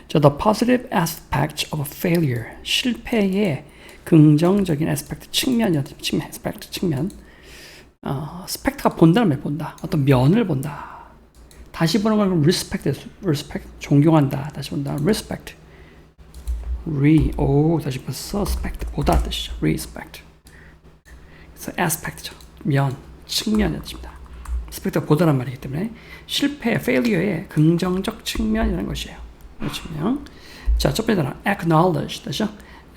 자, the positive aspect of failure. 실패의 긍정적인 aspect 측면. 스펙트가 본다는 말 본다. 어떤 면을 본다. 다시 보는 걸 respect, 존경한다. 다시 본다. respect. 다시 벌써 spect, 보다 뜻이죠. respect. 그래서 aspect죠. 면, 측면의 뜻입니다. 스펙트가 보다란 말이기 때문에 실패, failure의 긍정적 측면이라는 것이에요. 측면. 자, 첫 번째 단어 acknowledge. 다시요.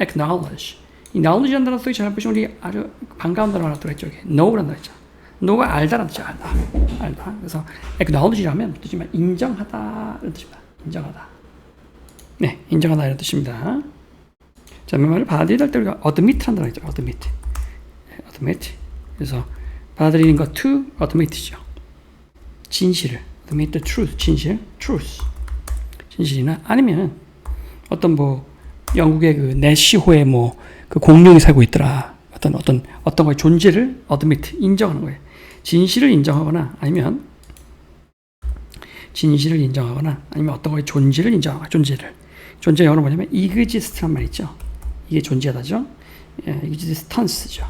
acknowledge. 이 knowledge라는 단어 속에 잘 보시면 우리 아주 반가운 단어가 하나 들어있죠. know라는 단어 있죠. know가 알다라는 뜻이죠. 알다. 그래서 acknowledge라면 뜻이지만 인정하다라는 뜻입니다. 인정하다. 네, 인정하다 이런 뜻입니다. 자, 말을 받아들일 때 우리가 admit라는 단어가 있죠. admit. 그래서 받아들이는 것 to admit죠. 진실을. admit the truth. truth. 진실이나 아니면 어떤 영국의 그 내시호에 그 공룡이 살고 있더라. 어떤 거의 존재를 admit, 인정하는 거예요. 진실을 인정하거나 아니면 어떤 거의 존재를 인정하거나 존재 영어로 뭐냐면 exist란 말 있죠. 이게 존재하다죠. existence죠.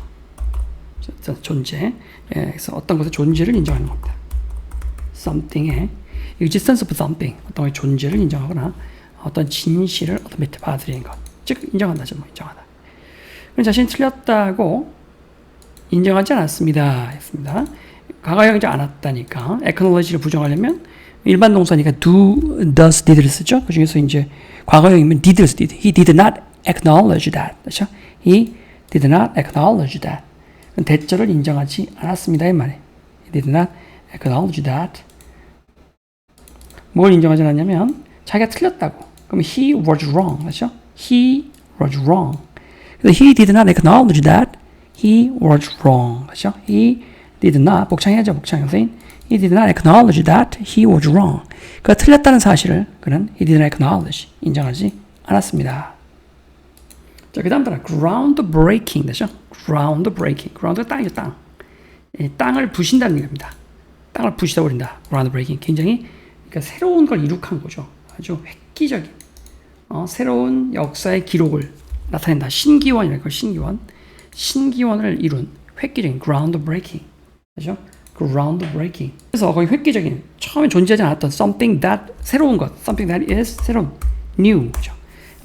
존재. 그래서 어떤 것의 존재를 인정하는 겁니다. something의 existence of something, 어떤 거의 존재를 인정하거나 어떤 진실을 admit, 받아들이는 것. 즉 인정한다죠. 인정하다. 그럼 자신이 틀렸다고 인정하지 않았습니다. 했습니다. 과거형 인정 안 했다니까 acknowledge를 부정하려면 일반 동사니까 do, does, did를 쓰죠. 그 중에서 이제 과거형이면 did를 쓰 did. He did not acknowledge that. 그렇죠? He did not acknowledge that. 대절을 인정하지 않았습니다. 이 말이에요. He did not acknowledge that. 뭘 인정하지 않았냐면 자기가 틀렸다고. 그럼 he was wrong. 그렇죠? He was wrong. 그래서 he did not acknowledge that he was wrong. 그렇죠? He did not, 복창해야죠. 복창 선생님. He did not acknowledge that he was wrong. 그가 틀렸다는 사실을 그는 he did not acknowledge, 인정하지 않았습니다. 자, 그 다음 단어 groundbreaking 되죠? groundbreaking. ground가 땅이죠. 땅. 땅을 부신다는 얘기입니다. 땅을 부시다 버린다. groundbreaking. 굉장히 그러니까 새로운 걸 이룩한 거죠. 아주 획기적인 새로운 역사의 기록을 나타낸다. 신기원이라는 걸 신기원을 이룬 획기적인 groundbreaking. 그죠? groundbreaking. 그래서 거의 획기적인 처음에 존재하지 않았던 something that 새로운 것, something that is 새로운 new. 그죠?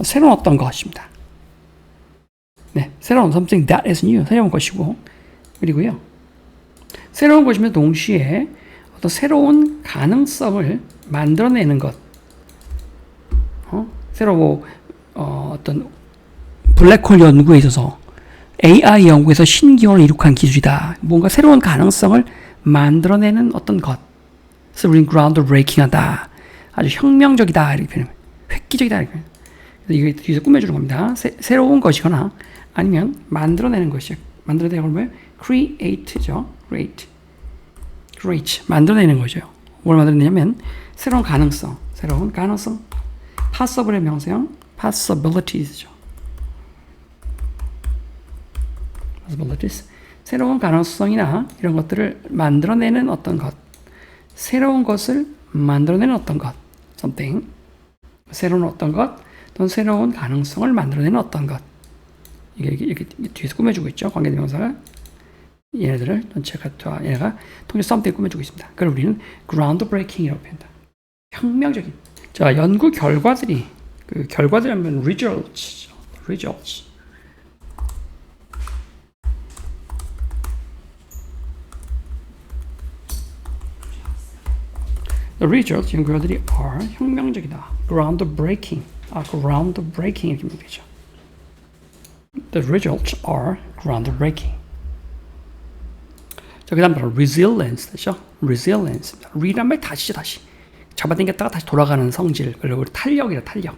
새로운 어떤 것입니다. 네, 새로운 something that is new, 새로운 것이고, 그리고요, 새로운 것이면 동시에 어떤 새로운 가능성을 만들어내는 것, 새로 어떤 블랙홀 연구에 있어서 AI 연구에서 신기원을 이룩한 기술이다. 뭔가 새로운 가능성을 만들어내는 어떤 것을 우리는 groundbreaking하다. 아주 혁명적이다 이렇게 표현합니다. 획기적이다 이렇게. 이게 뒤에서 꾸며주는 겁니다. 새로운 것이거나 아니면 만들어내는 것이요. 만들어내는 걸 뭐예요? create죠. create. 만들어내는 거죠. 뭘 만들어내냐면 새로운 가능성. possible의 명사형 possibilities죠. possibilities. 새로운 가능성이나 이런 것들을 만들어내는 어떤 것. 새로운 것을 만들어내는 어떤 것. something. 새로운 어떤 것. 또는 새로운 가능성을 만들어내는 어떤 것. 이렇게 뒤에서 꾸며주고 있죠. 관계대명사가. 얘네가 통째로 something 꾸며주고 있습니다. 그걸 우리는 groundbreaking이라고 표현한다. 혁명적인. 자, 연구 결과들이, 그 결과들이 하면 results. The results, 연구 결과들이 are 혁명적이다. groundbreaking 이렇게 mówi죠. The results are groundbreaking. 자, 그 다음 바로 resilience 되죠? resilience. re란 말 다시 잡아당겼다가 다시 돌아가는 성질. 그리고 탄력이라 탄력.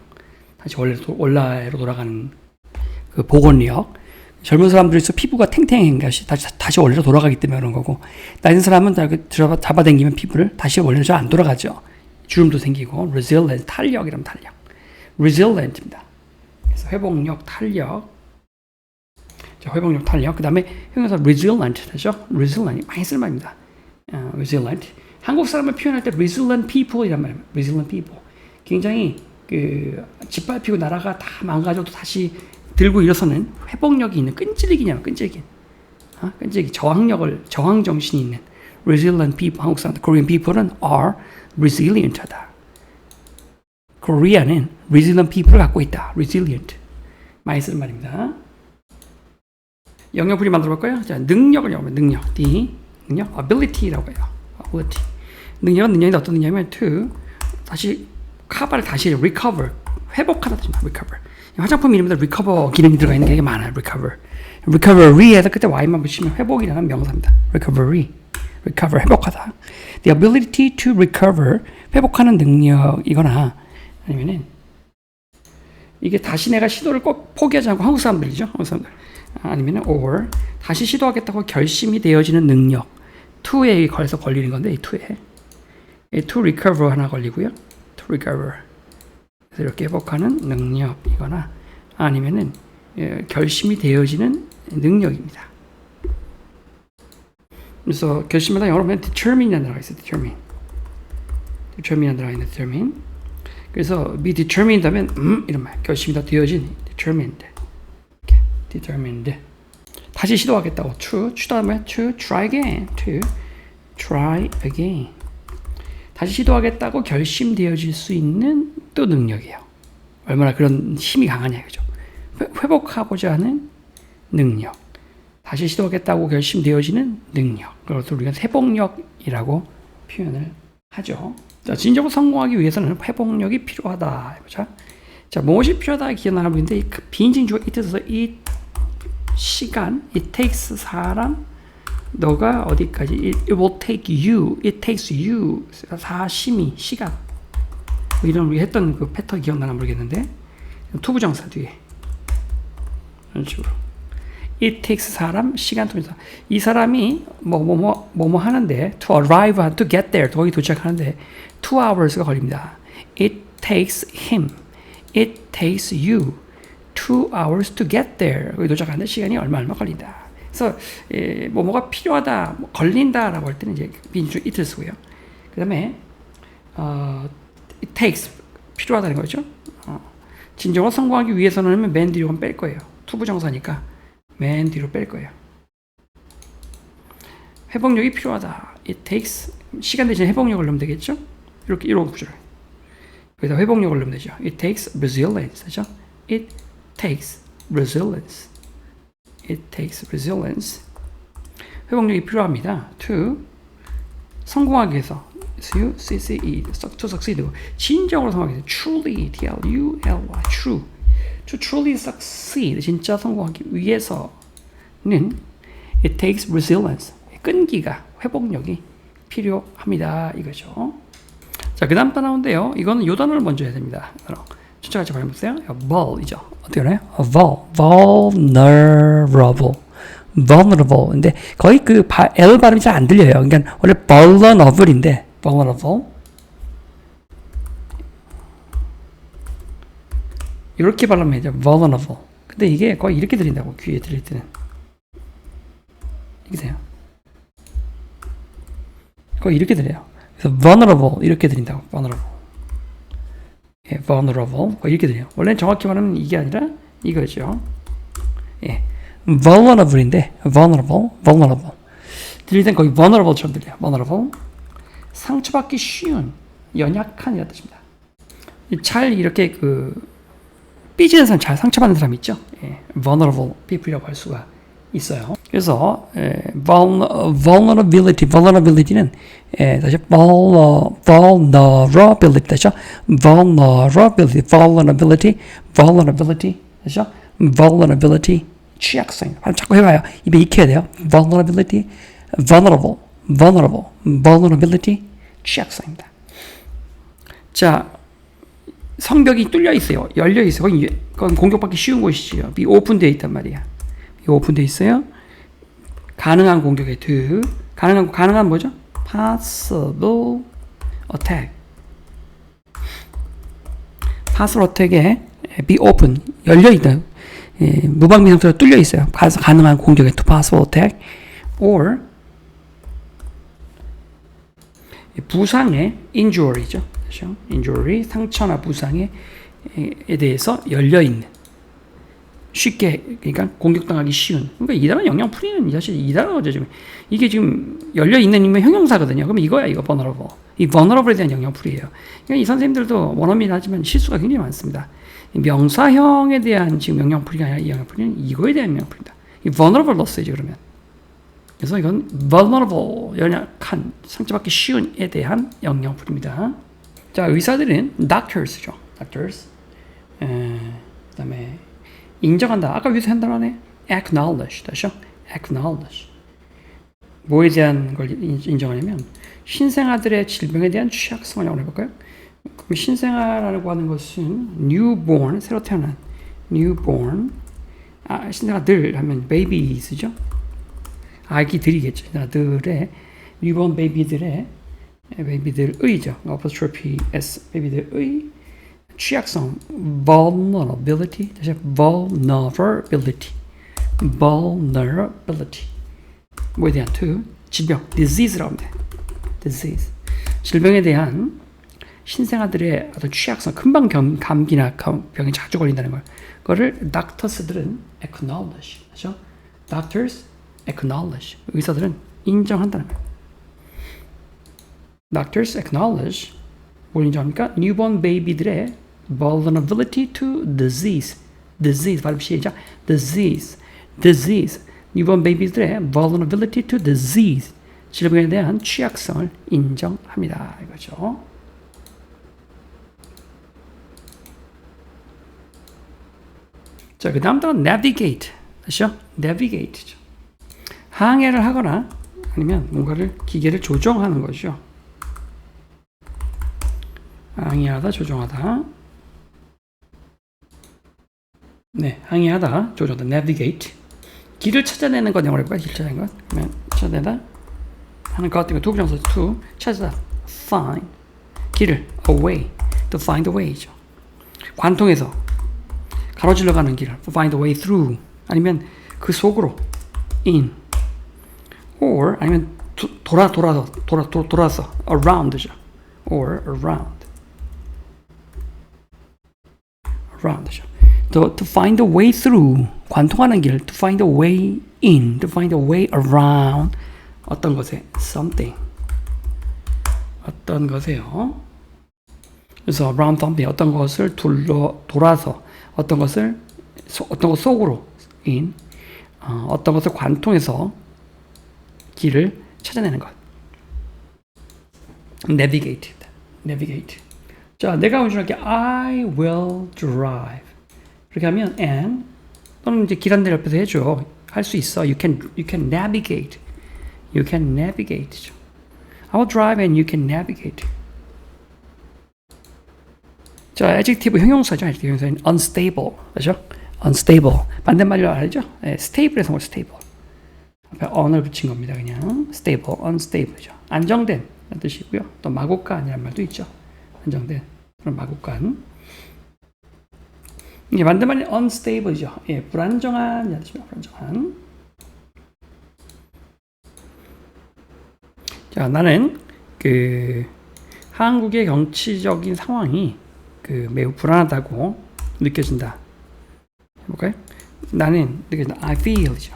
다시 원래로 돌아가는 그 복원력. 젊은 사람들이 있어 피부가 탱탱한 것이 다시 원래로 돌아가기 때문에 그런 거고, 나이든 사람은 잡아당기면 피부를 다시 원래로 잘 안 돌아가죠. 주름도 생기고. resilient, 탄력이라면 탄력. resilient입니다. 그래서 회복력, 탄력. 자, 회복력, 탄력. 그 다음에 형용사 resilient 되죠? resilient 많이 쓸 말입니다. resilient. 한국 사람을 표현할 때 resilient people 이란 말입니다. resilient people. 굉장히 그 짓밟히고 나라가 다 망가져도 다시 들고 일어서는 회복력이 있는 끈질기냐면 끈질긴. 끈질기 저항 정신이 있는 resilient people, 한국 사람들, Korean people은 are resilient하다. Korea는 resilient people을 갖고 있다. resilient. 많이 쓰는 말입니다. 영역풀이 만들어 볼까요? 자, 능력을 영어로 능력. 능력, ability라고 해요. ability. 능력인데 어떤 능력이냐면 to 다시 카바를 다시 recover, 회복하다 뜻입니다. recover. 화장품 이름에도 recover 기능이 들어가 있는 게 많아요. recovery에서 그때 y만 붙이면 회복이라는 명사입니다. recover, 회복하다. The ability to recover, 회복하는 능력이거나 아니면은 이게 다시 내가 시도를 꼭 포기하지 않고 한국 사람들이죠. 한국 사람들. 아니면은 or 다시 시도하겠다고 결심이 되어지는 능력. to에 걸려서 걸리는 건데 이 to에 to recover 하나 걸리고요. to recover. 그래서 이렇게 회복하는 능력이거나 아니면은 결심이 되어지는 능력입니다. 그래서 결심하다 영어로 보면 determine이라는 단어가 있어요. determine이라는 단어가 있는데 determine. 그래서 be determined 하면 이런 말. 결심이 다 되어진 determined. determined. 다시 시도하겠다고 to 다음에 to try again. to try again. 다시 시도하겠다고 결심되어질 수 있는 또 능력이에요. 얼마나 그런 힘이 강하냐 그죠? 회복하고자 하는 능력. 다시 시도하겠다고 결심되어지는 능력. 그것을 우리가 회복력이라고 표현을 하죠. 자, 진정으로 성공하기 위해서는 회복력이 필요하다. 해보자. 자, 무엇이 필요하다 기억나는 분인데 그 비인칭주어 it에서 이 시간, it takes 사람, 너가 어디까지, it will take you, it takes you, 사심이, 시간. 뭐 이런 우리 했던 그 패턴 기억나나 모르겠는데 투부정사 뒤에 이런 식으로 it takes 사람, 시간 통해서 이 사람이 뭐 하는데 to arrive, to get there, 거기 도착하는데 2 hours가 걸립니다. It takes him, it takes you 2 hours to get there. 거기 도착하는데 시간이 얼마 걸린다. 그래서 뭐가 필요하다, 걸린다라고 할 때는 이제 비인칭 it를 쓰고요. 그다음에 it takes 필요하다는 거죠. 진정으로 성공하기 위해서는 맨 뒤로 뺄 거예요. 투부정사니까 맨 뒤로 뺄 거예요. 회복력이 필요하다. It takes 시간 대신 회복력을 넣으면 되겠죠. 이렇게 이런 구조를 여기다 회복력을 넣으면 되죠. It takes resilience. 그죠? It takes resilience. It takes resilience. 회복력이 필요합니다. To 성공하기 위해서 to succeed. 진정으로 성공하기 위해서 truly, T-R-U-L-Y, true. To truly succeed. 진짜 성공하기 위해서는 it takes resilience. 끈기가, 회복력이 필요합니다. 이거죠. 자, 그 다음 단 나오는데요. 이거는 요 단어를 먼저 해야 됩니다. 숫자 같이 발음해보세요. vul이죠. 어떻게 하나요? vulnerable. 근데 거의 그 L 발음이 잘 안 들려요. 그러니까 원래 vulnerable인데 vulnerable. 이렇게 발음해야 돼요. vulnerable. 근데 이게 거의 이렇게 들린다고 귀에 들릴 때는. 이게세요. 거의 이렇게 들려요. 그래서 vulnerable 이렇게 들린다고. vulnerable. 예, vulnerable. 거의 이렇게 들려요. 원래는 정확히 말하면 이게 아니라 이거죠. 예. vulnerable인데 vulnerable. 들릴 땐 거의 vulnerable처럼 들려요. vulnerable. 상처받기 쉬운, 연약한이라는 뜻입니다. 잘 이렇게 삐지는 사람, 잘 상처받는 사람 있죠? 예, vulnerable people이라고 할 수가 있어요. 그래서 vulnerability는 다시 vulnerability 다시요. vulnerability 다시요. vulnerability 취약성. 발음 자꾸 해봐요. 입에 익혀야 돼요. vulnerability 취약성입니다. 자, 성벽이 뚫려 있어요. 열려 있어요. 거기 공격받기 쉬운 곳이지요. 이 오픈되어 있단 말이야. 이 오픈되어 있어요. 가능한 공격에 가능한 뭐죠? possible attack. possible attack에 be open 열려 있다. 무방비 상태로 뚫려 있어요. 가능한 공격에 to possible attack or 부상의 injury죠. 그렇죠? injury, 상처나 부상에 대해서 열려있는. 쉽게, 그러니까 공격당하기 쉬운. 그러니까 이 단어 영향풀이는 사실 이 단어죠. 지금. 이게 지금 열려있는 이면 형용사거든요. 그럼 이거야, 이거 vulnerable. 이 vulnerable에 대한 영향풀이에요. 그러니까 이 선생님들도 원어민 하지만 실수가 굉장히 많습니다. 명사형에 대한 지금 영향풀이가 아니라 이 영향풀이는 이거에 대한 영향풀이다. 이 vulnerable 넣었어야지, 그러면. 그래서 이건 vulnerable, 연약한, 상처받기 쉬운에 대한 영향풀이입니다. 자, 의사들은 doctors죠. doctors. 그 다음에 인정한다. 아까 위에서 한 단어네. acknowledge. 다시요. acknowledge. 뭐에 대한 걸 인정하냐면 신생아들의 질병에 대한 취약성을 영어로 해볼까요? 그럼 신생아라고 하는 것은 newborn, 새로 태어난 newborn. 신생아들 하면 babies죠. 아기들이겠죠. 신생아들의 newborn baby들의죠. apostrophe s baby들의 취약성, vulnerability, 다시 vulnerability, 뭐에 대한 질병, disease라고 하면 돼. disease. 질병에 대한 신생아들의 어떤 취약성, 금방 감기나 병이 자주 걸린다는 걸, 그거를 doctors들은 acknowledge, 그렇죠? doctors acknowledge, 의사들은 인정한다는 거예요. doctors acknowledge, 뭘 인정합니까? newborn baby들의 vulnerability to disease. disease 발음 시작. disease. newborn baby들의 vulnerability to disease. 질병에 대한 취약성을 인정합니다. 이거죠. 자, 그 다음 단어 navigate. 아시죠? navigate죠. 항해를 하거나 아니면 뭔가를 기계를 조정하는 거죠. 항해하다, 조정하다. 네, 항해하다, 조정하다, navigate. 길을 찾아내는 것 영어로 해볼까요? 길 찾아내는 것. 그러면 찾아내다 하는 것 같은 거, 투부정사 to, 찾아다, find. 길을, a way, to find a way죠. 관통해서, 가로질러 가는 길, find a way through. 아니면 그 속으로, in. or, 아니면 돌아서, around죠. or around. around죠. to find a way through, 관통하는 길, to find a way in, to find a way around, 어떤 것에, something, 어떤 것에요. 그래서 around something, 어떤 것을 돌아서, 어떤 것 속으로, in, 어떤 것을 관통해서 길을 찾아내는 것. navigate. 자, 내가 운전할게. I will drive. 그렇게 하면 and 또는 이제 길 안내 옆에서 해줘. 할 수 있어. You can navigate. I will drive and you can navigate. 자, adjective 형용사죠. 형용사는 unstable. 그렇죠? unstable. 반대말로 알죠? 네, stable에서 올 stable. 앞에 on을 붙인 겁니다. 그냥 stable, unstable죠. 안정된 뜻이고요. 또 마곡간이라는 말도 있죠. 안정된 그런 마곡간. 이게 반대말이 unstable이죠. 예, 불안정한 뜻입니다. 불안정한. 자, 나는 한국의 정치적인 상황이 매우 불안하다고 느껴진다. 해볼까요? 나는 느껴진다. I feel이죠.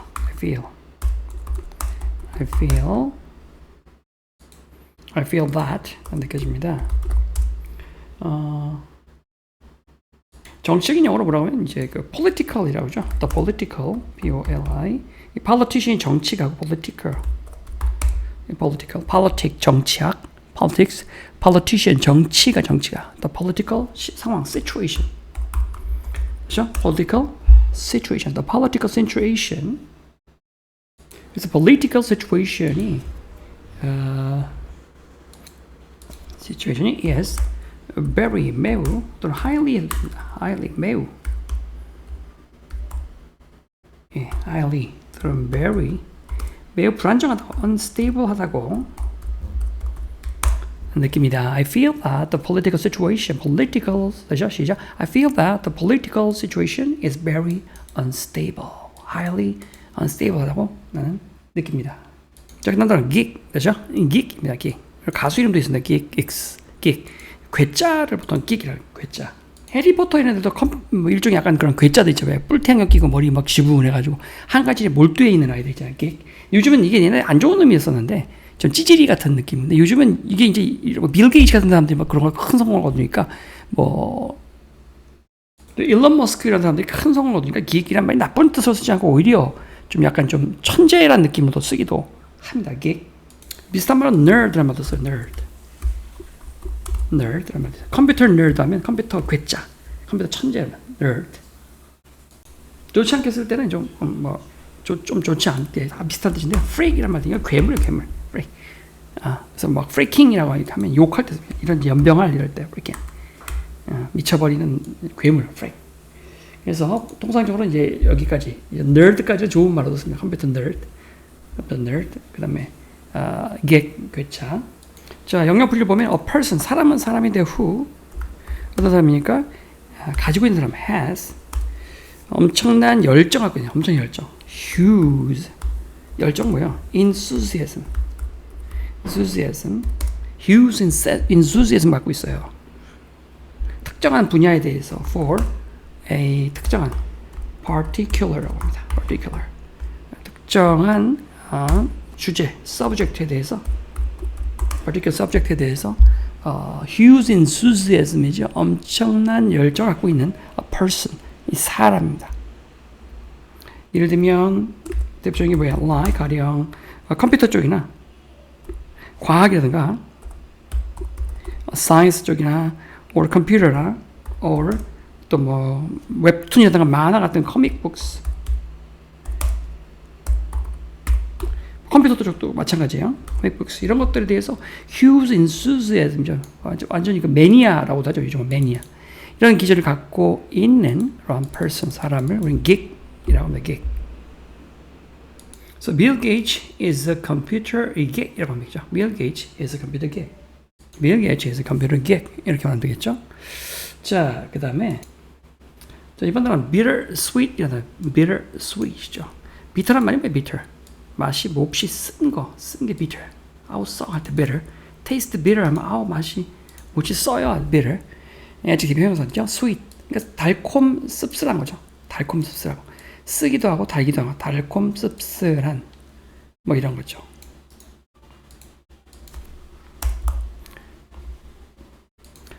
I feel that 느껴집니다. 정치적인 영어로 뭐라고 하면 이제 political이라고 하죠. The political, P-O-L-I. 이 politician이 정치가고 political, politic 정치학, politics, politician 정치가. The political 상황, situation. 그렇죠? Political situation. The political situation. 그래서 political situation이 is very, 매우 또는 highly 매우, 예, highly 또는 very 매우 불안정하다고, unstable하다고 느낍니다. I feel that the political situation, 시작. I feel that the political situation is very unstable, highly unstable하다고 나는 느낍니다. 자, 그다음 단어 geek, 그렇죠? geek입니다. geek. 가수 이름도 있습니다. geek. 괴짜를 보통 geek이라고 해요. 괴짜. 해리포터 이런 데도 뭐 일종의 약간 그런 괴짜도 있죠. 왜 뿔테안경 끼고 머리 막 지부분해가지고 한 가지에 몰두해 있는 아이들 있잖아요. 요즘은 이게 옛날에 안 좋은 의미였었는데 좀 찌질이 같은 느낌인데 요즘은 이게 이제 빌 게이츠 같은 사람들이 막 그런 걸 큰 성공을 거두니까 뭐 또 일론 머스크 이런 사람들이 큰 성공을 거두니까 기획이란 말이 나쁜 뜻으로 쓰지 않고 오히려 좀 약간 좀 천재란 느낌으로 쓰기도 합니다. 기획. 비슷한 말은 nerd라는 말도 써요. nerd라는 말. 컴퓨터 nerd 하면 컴퓨터 괴짜, 컴퓨터 천재 nerd. 좋지 않게 쓸 때는 좀 좀 좋지 않게 비슷한 뜻인데 freak이란 말이 괴물. freak. 그래서 막 freaking이라고 하면 욕할 때 이런 연병할 이럴 때 freaking. 미쳐버리는 괴물 freak. 그래서 통상적으로 이제 여기까지 nerd까지 좋은 말로 씁니다. 컴퓨터 nerd. 그다음에 괴짜. 자, 영역 분류 보면 a person 사람은 사람인데 who 어떤 사람이니까 가지고 있는 사람 has 엄청난 열정을 갖고 있냐. 엄청 열정. huge 열정 뭐야? enthusiasm. huge enthusiasm 갖고 있어요. 특정한 분야에 대해서 for a 특정한 particular라고 합니다. particular 특정한 주제 subject에 대해서 particular subject에 대해서 huge enthusiasm이죠. 엄청난 열정을 갖고 있는 a person 이 사람입니다. 예를 들면 대표적인 게 뭐야? like 가령 컴퓨터 쪽이나 과학이라든가 science 쪽이나 or computer나 or 또 뭐 웹툰이라든가 만화 같은 comic books 컴퓨터 쪽도 마찬가지예요. comic books 이런 것들에 대해서 huge enthusiasm이죠. 완전히 그 매니아라고도 하죠. 요즘은 매니아. 이런 기질을 갖고 있는 그런 person 사람을 우리는 geek이라고 합니다. geek. So Bill Gates is a computer geek이라고 합니다. Bill Gates is a computer geek. Bill Gates is a computer geek 이렇게 말하면 되겠죠. 자, 그 다음에 이번 단어는 bittersweet이라는 bittersweet이죠. bitter란 말이 뭐예요? bitter. 맛이 몹시 쓴 게 bitter. 아우 썩할 때 bitter. taste bitter 하면 아우 맛이 몹시 써요. bitter. adjective 형용사죠. sweet. 그러니까 달콤 씁쓸한 거죠. 달콤 씁쓸하고 쓰기도 하고 달기도 하고 달콤 씁쓸한 뭐 이런 거죠.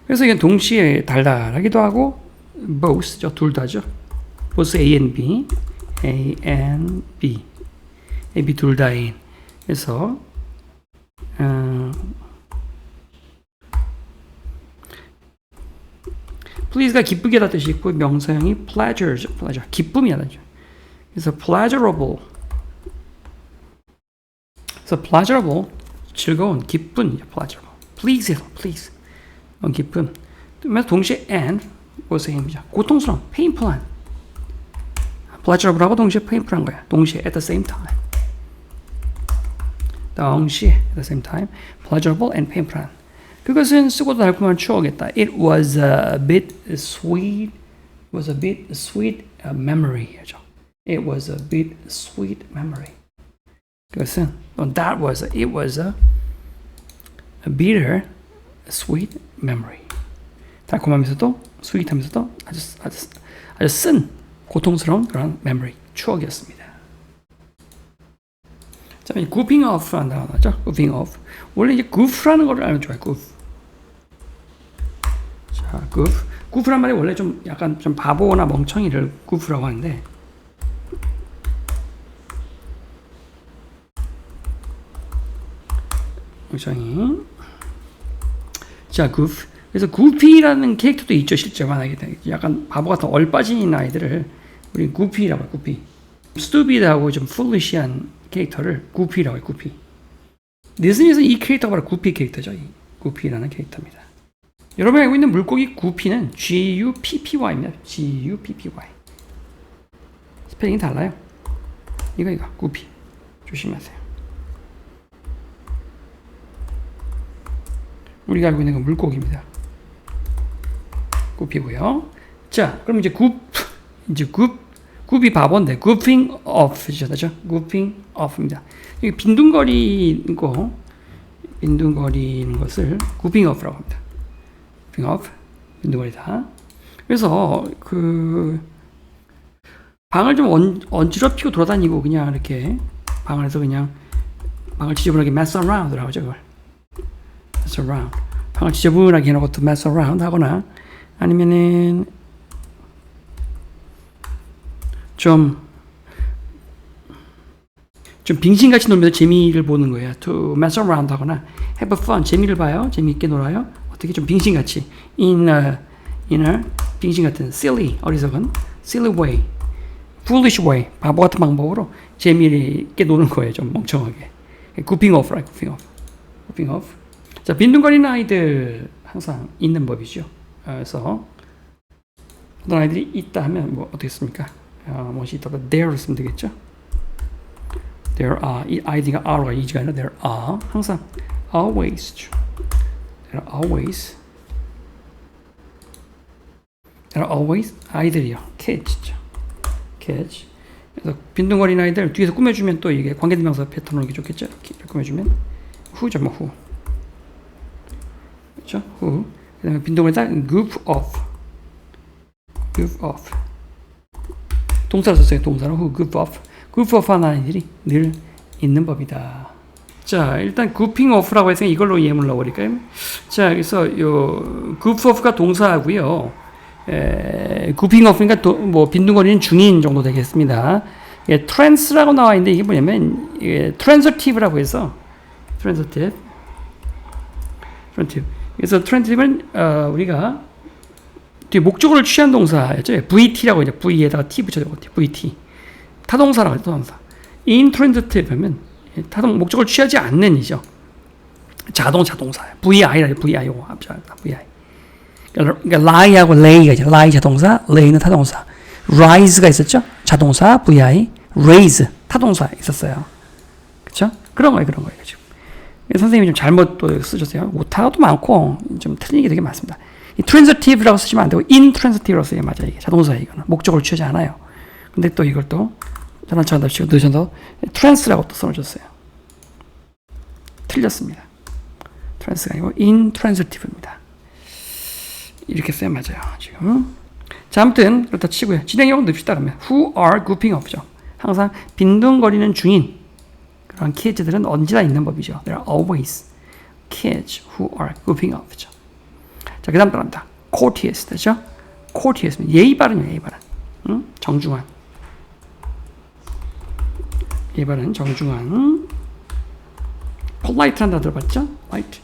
그래서 이게 동시에 달달하기도 하고 both죠. 둘 다죠. both A and B. A and B. A, B 둘 다인. 그래서 please가 기쁘게다 뜻이 있고 명사형이 pleasure, 기쁨이라는 뜻이죠. 그래서 pleasurable. 그래서 pleasurable 즐거운, 기쁜, pleasurable. please. 기쁨. 동시에 and 보세요입니다. 고통스러운, painful한. pleasurable하고 동시에 painful한 거야. 동시에 at the same time. 동시에 at the same time, pleasurable and painful한. 그것은 쓰고도 달콤한 추억이었다. It was a bit sweet. Memory죠. It was a bit sweet memory. 그것은 it was a bitter sweet memory. 달콤하면서도 sweet하면서도 아주 쓴 고통스러운 그런 memory 추억이었습니다. 자, goofing off라는 단어 나죠? goofing off. 원래 이제 goof라는 걸 알면 좋아요. goof. 자, goof란 말이 원래 좀 약간 좀 바보나 멍청이를 goof라고 하는데 멍청이. 자, goof. 그래서 goofy라는 캐릭터도 있죠. 실제 만약에 약간 바보 같은 얼빠진 아이들을 우리 goofy라고 해요. goofy. stupid하고 좀 foolish한 캐릭터를 goofy라고 해요. goofy. 디즈니에서 이 캐릭터가 바로 goofy 캐릭터죠. 이 goofy라는 캐릭터입니다. 여러분이 알고 있는 물고기 guppy는 G-U-P-P-Y입니다. G-U-P-P-Y. 스펠링이 달라요. 이거 guppy. 조심하세요. 우리가 알고 있는 건 물고기입니다. guppy고요. 자, 그럼 이제 goofy 바본데 goofing off죠. goofing off입니다. 이게 빈둥거리는 것을 goofing off라고 합니다. goofing off. 빈둥거리다. 그래서 그 방을 좀 어지럽히고 돌아다니고 그냥 이렇게 방 안에서 그냥 방을 지저분하게 mess around라고 하죠. 그걸 mess around. 방을 지저분하게 해놓고 또 mess around 하거나 아니면은 좀 빙신같이 놀면서 재미를 보는 거예요. To mess around 하거나 have fun, 재미를 봐요. 재미있게 놀아요. 어떻게 좀 빙신같이 in a 빙신 같은 silly, 어리석은 silly way, foolish way, 바보 같은 방법으로 재미있게 노는 거예요. 좀 멍청하게. goofing off, right? goofing off. 자, 빈둥거리는 아이들 항상 있는 법이죠. 그래서 어떤 아이들이 있다 하면 뭐 어떻겠습니까? 무엇이 있다고 there를 쓰면 되겠죠. There are, 이 id가 are가 is가 아니라 there are, 항상 always, there are always 아이들이요. kids죠. kids. 그래서 빈둥거리는 아이들 뒤에서 꾸며주면 또 이게 관계대명사 패턴으로 이게 좋겠죠. 이렇게 꾸며주면 who죠, 뭐 who. 그렇죠? who. 그다음에 빈둥거리다 goof off. 동사를 썼어요. 동사로 who goof off. goof off 하는 아이들이 늘 있는 법이다. 자, 일단 goofing off라고 해서 이걸로 예문을 넣어버릴까요? 자, 그래서 요 goof off가 동사고요. goofing off니까 뭐 빈둥거리는 중인 정도 되겠습니다. 예, trance라고 나와 있는데 이게 뭐냐면 transitive라고 해서 transitive. 그래서 transitive는 우리가 뒤에 목적어를 취한 동사였죠. VT라고 이제 V에다가 T 붙여야 되고 VT. 타동사라고 해서 타동사. intransitive 하면 목적을 취하지 않는 이죠. 자동사. VI라 VI 요거 합쳐다 VI. 그러니까 lie하고 lay가 이제 lie 자동사, lay는 타동사. rise가 있었죠. 자동사 VI, raise 타동사 있었어요. 그렇죠? 그런 거예요 지금. 선생님이 좀 잘못 또 쓰셨어요. 오타도 많고 좀 틀린 게 되게 많습니다. 이 transitive라고 쓰시면 안 되고 intransitive라고 써야 맞아요. 이게 자동사 이거는 목적을 취하지 않아요. 근데 또 이걸 또 전환차원답시고 넣으셔서 trance라고 또 써놓으셨어요. 틀렸습니다. trance가 아니고 intransitive입니다. 이렇게 써야 맞아요. 지금. 자, 아무튼 그렇다 치고요. 진행형으로 넣읍시다. 그러면 who are goofing off죠. 항상 빈둥거리는 중인 그런 kids들은 언제나 있는 법이죠. There are always kids who are goofing off죠. 자, 그 다음 따라합니다. courteous 되죠? courteous 예의 바른이에요. 예의 바른. 응? 정중한. 예의 바른 정중한. polite 한다 들어봤죠? polite.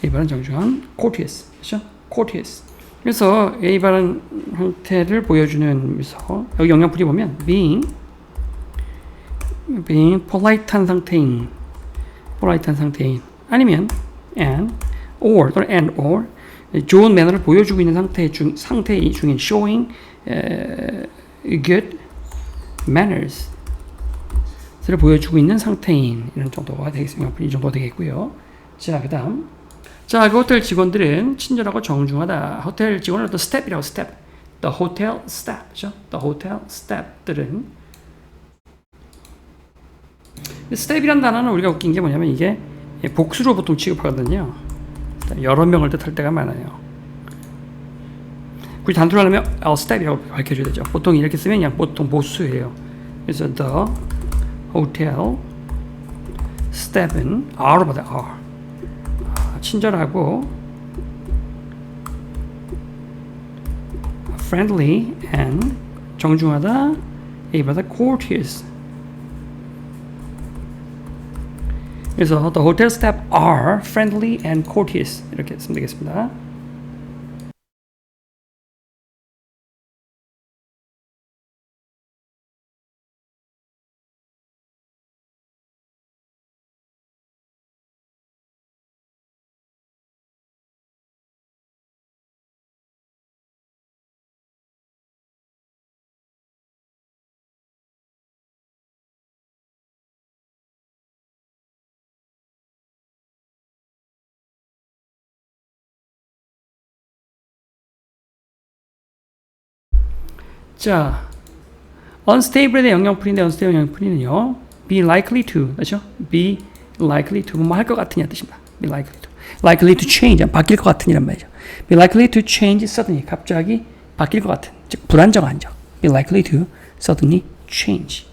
예의 바른 정중한 courteous. 그렇죠? courteous. 그래서 예의 바른 형태를 보여주는 미서. 여기 영양풀이 보면 being polite한 상태인 아니면 and or 또는 and or 좋은 매너를 보여주고 있는 상태 중인 showing good manners를 보여주고 있는 상태인 이런 정도가 되겠습니다. 이 정도 되겠고요. 자, 그다음 자, 그 호텔 직원들은 친절하고 정중하다. 호텔 직원을 어떤 스텝이라고 스텝. The hotel staff. 그죠? The hotel staff들은 스텝이란 단어는 우리가 웃긴 게 뭐냐면 이게 복수로 보통 취급하거든요. 여러 명을 뜻할 때가 많아요. 굳이 단수로 하려면 step이라고 밝혀줘야 되죠. 보통 이렇게 쓰면 그냥 보통 보수예요. 그래서 the hotel staff은 R로 받아요. R. 친절하고 friendly and 정중하다. A보다 courteous. 그래서 the hotel staff are friendly and courteous 이렇게 쓰면 되겠습니다. 자, unstable에 대한 영향풀이인데 unstable 영향풀이는요. be likely to, 그렇죠? be likely to 뭐 할 것 같으냐 뜻입니다. be likely to. likely to change, 바뀔 것 같은 이란 말이죠. be likely to change suddenly, 갑자기 바뀔 것 같은, 즉 불안정한 적. be likely to suddenly change.